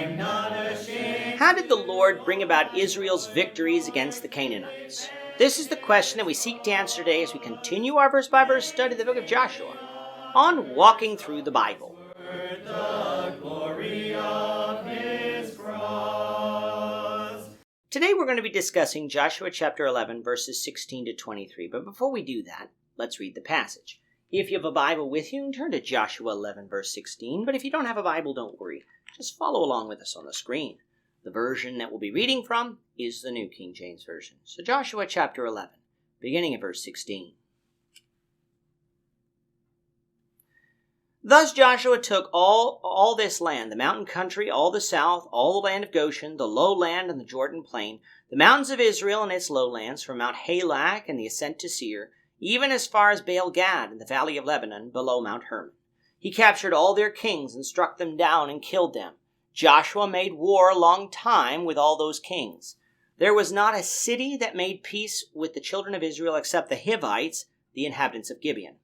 How did the Lord bring about Israel's victories against the Canaanites? This is the question that we seek to answer today as we continue our verse-by-verse study of the book of Joshua on Walking Through the Bible. Today we're going to be discussing Joshua chapter 11, verses 16 to 23. But before we do that, let's read the passage. If you have a Bible with you, turn to Joshua 11, verse 16. But if you don't have a Bible, don't worry. Just follow along with us on the screen. The version that we'll be reading from is the New King James Version. So Joshua chapter 11, beginning at verse 16. Thus Joshua took all this land, the mountain country, all the south, all the land of Goshen, the lowland and the Jordan plain, the mountains of Israel and its lowlands, from Mount Halak and the ascent to Seir, even as far as Baal-Gad in the valley of Lebanon, below Mount Hermon. He captured all their kings and struck them down and killed them. Joshua made war a long time with all those kings. There was not a city that made peace with the children of Israel except the Hivites, the inhabitants of Gibeon.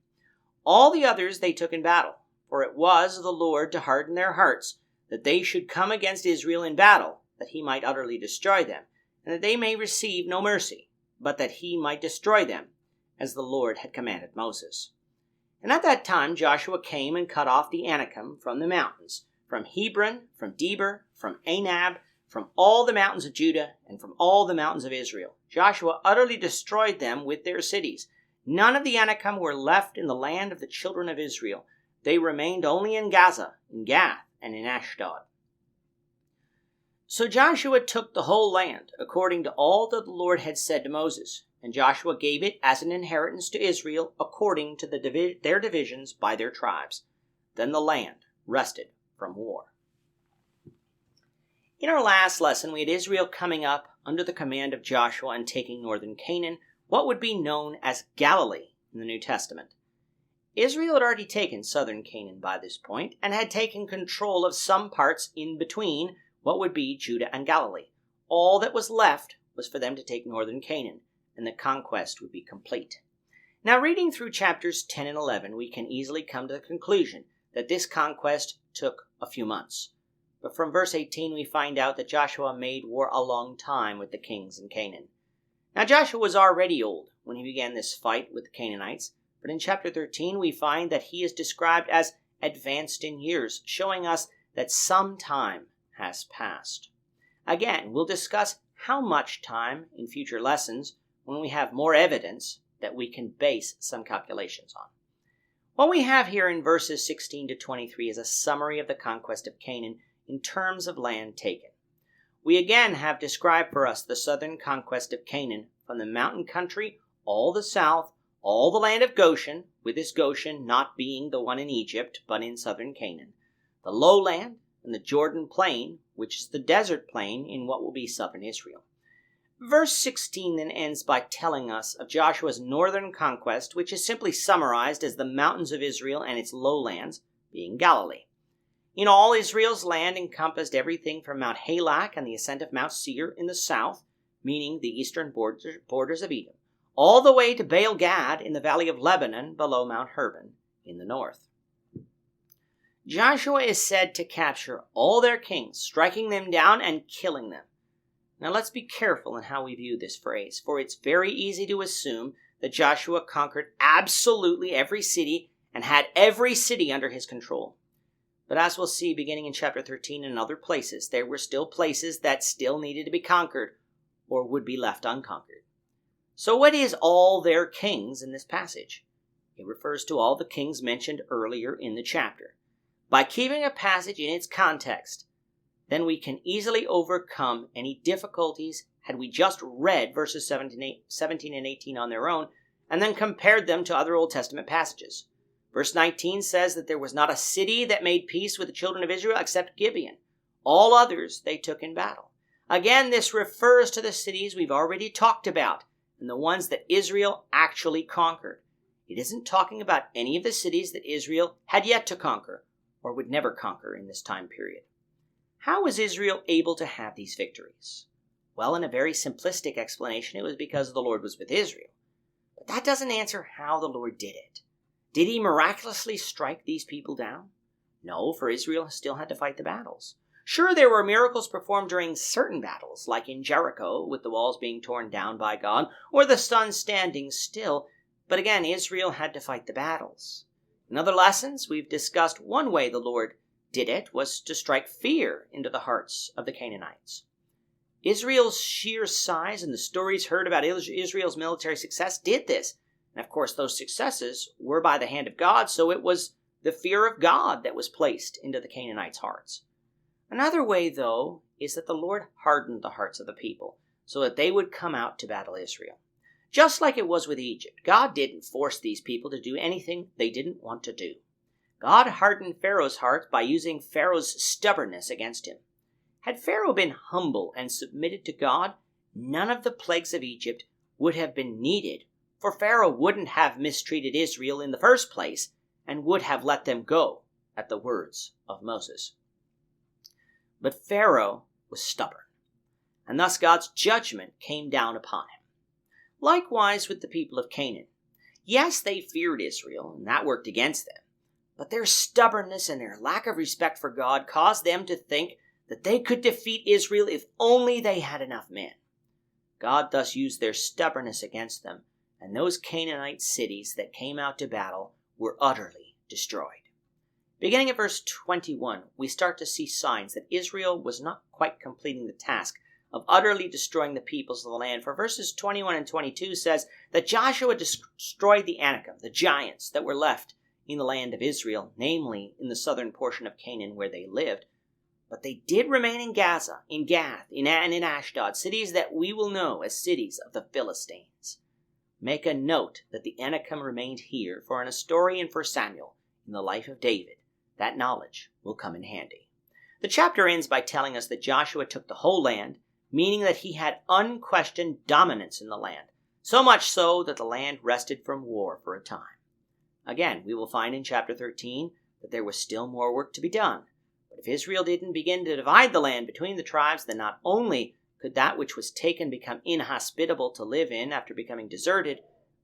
All the others they took in battle. For it was the Lord to harden their hearts, that they should come against Israel in battle, that he might utterly destroy them, and that they may receive no mercy, but that he might destroy them, as the Lord had commanded Moses. And at that time Joshua came and cut off the Anakim from the mountains, from Hebron, from Debir, from Anab, from all the mountains of Judah, and from all the mountains of Israel. Joshua utterly destroyed them with their cities. None of the Anakim were left in the land of the children of Israel. They remained only in Gaza, in Gath, and in Ashdod. So Joshua took the whole land, according to all that the Lord had said to Moses. And Joshua gave it as an inheritance to Israel, according to their divisions by their tribes. Then the land rested from war. In our last lesson, we had Israel coming up under the command of Joshua and taking northern Canaan, what would be known as Galilee in the New Testament. Israel had already taken southern Canaan by this point and had taken control of some parts in between what would be Judah and Galilee. All that was left was for them to take northern Canaan, and the conquest would be complete. Now, reading through chapters 10 and 11, we can easily come to the conclusion that this conquest took a few months. But from verse 18, we find out that Joshua made war a long time with the kings in Canaan. Now, Joshua was already old when he began this fight with the Canaanites. But in chapter 13, we find that he is described as advanced in years, showing us that some time has passed. Again, we'll discuss how much time in future lessons when we have more evidence that we can base some calculations on. What we have here in verses 16 to 23 is a summary of the conquest of Canaan in terms of land taken. We again have described for us the southern conquest of Canaan from the mountain country, all the south, all the land of Goshen, with this Goshen not being the one in Egypt, but in southern Canaan, the lowland and the Jordan plain, which is the desert plain in what will be southern Israel. Verse 16 then ends by telling us of Joshua's northern conquest, which is simply summarized as the mountains of Israel and its lowlands, being Galilee. In all, Israel's land encompassed everything from Mount Halak and the ascent of Mount Seir in the south, meaning the eastern borders of Edom, all the way to Baal-Gad in the valley of Lebanon below Mount Hermon in the north. Joshua is said to capture all their kings, striking them down and killing them. Now let's be careful in how we view this phrase, for it's very easy to assume that Joshua conquered absolutely every city and had every city under his control. But as we'll see beginning in chapter 13 and other places, there were still places that still needed to be conquered or would be left unconquered. So what is all their kings in this passage? It refers to all the kings mentioned earlier in the chapter. By keeping a passage in its context, then we can easily overcome any difficulties had we just read verses 17 and 18 on their own and then compared them to other Old Testament passages. Verse 19 says that there was not a city that made peace with the children of Israel except Gibeon. All others they took in battle. Again, this refers to the cities we've already talked about, and the ones that Israel actually conquered. It isn't talking about any of the cities that Israel had yet to conquer or would never conquer in this time period. How was Israel able to have these victories? Well, in a very simplistic explanation, it was because the Lord was with Israel. But that doesn't answer how the Lord did it. Did he miraculously strike these people down? No, for Israel still had to fight the battles. Sure, there were miracles performed during certain battles, like in Jericho, with the walls being torn down by God, or the sun standing still, but again, Israel had to fight the battles. In other lessons, we've discussed one way the Lord did it was to strike fear into the hearts of the Canaanites. Israel's sheer size and the stories heard about Israel's military success did this. And of course, those successes were by the hand of God, so it was the fear of God that was placed into the Canaanites' hearts. Another way, though, is that the Lord hardened the hearts of the people so that they would come out to battle Israel. Just like it was with Egypt, God didn't force these people to do anything they didn't want to do. God hardened Pharaoh's heart by using Pharaoh's stubbornness against him. Had Pharaoh been humble and submitted to God, none of the plagues of Egypt would have been needed, for Pharaoh wouldn't have mistreated Israel in the first place and would have let them go at the words of Moses. But Pharaoh was stubborn, and thus God's judgment came down upon him. Likewise with the people of Canaan. Yes, they feared Israel, and that worked against them, but their stubbornness and their lack of respect for God caused them to think that they could defeat Israel if only they had enough men. God thus used their stubbornness against them, and those Canaanite cities that came out to battle were utterly destroyed. Beginning at verse 21, we start to see signs that Israel was not quite completing the task of utterly destroying the peoples of the land. For verses 21 and 22 says that Joshua destroyed the Anakim, the giants that were left in the land of Israel, namely in the southern portion of Canaan where they lived. But they did remain in Gaza, in Gath, and in Ashdod, cities that we will know as cities of the Philistines. Make a note that the Anakim remained here, for in a story in 1 Samuel, in the life of David, that knowledge will come in handy. The chapter ends by telling us that Joshua took the whole land, meaning that he had unquestioned dominance in the land, so much so that the land rested from war for a time. Again, we will find in chapter 13 that there was still more work to be done. But if Israel didn't begin to divide the land between the tribes, then not only could that which was taken become inhospitable to live in after becoming deserted,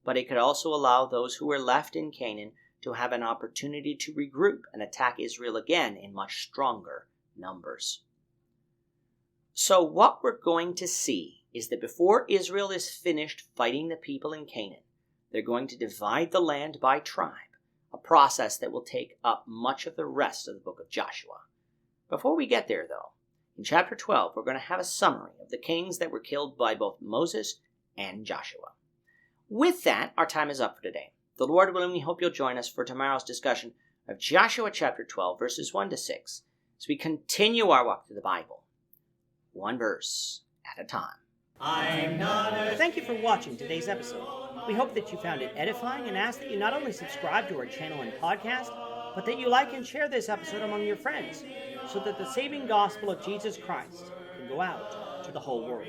but it could also allow those who were left in Canaan to have an opportunity to regroup and attack Israel again in much stronger numbers. So what we're going to see is that before Israel is finished fighting the people in Canaan, they're going to divide the land by tribe, a process that will take up much of the rest of the book of Joshua. Before we get there, though, in chapter 12, we're going to have a summary of the kings that were killed by both Moses and Joshua. With that, our time is up for today. The Lord willing, we hope you'll join us for tomorrow's discussion of Joshua chapter 12, verses 1 to 6, as we continue our walk through the Bible, one verse at a time. Thank you for watching today's episode. We hope that you found it edifying and ask that you not only subscribe to our channel and podcast, but that you like and share this episode among your friends, so that the saving gospel of Jesus Christ can go out to the whole world.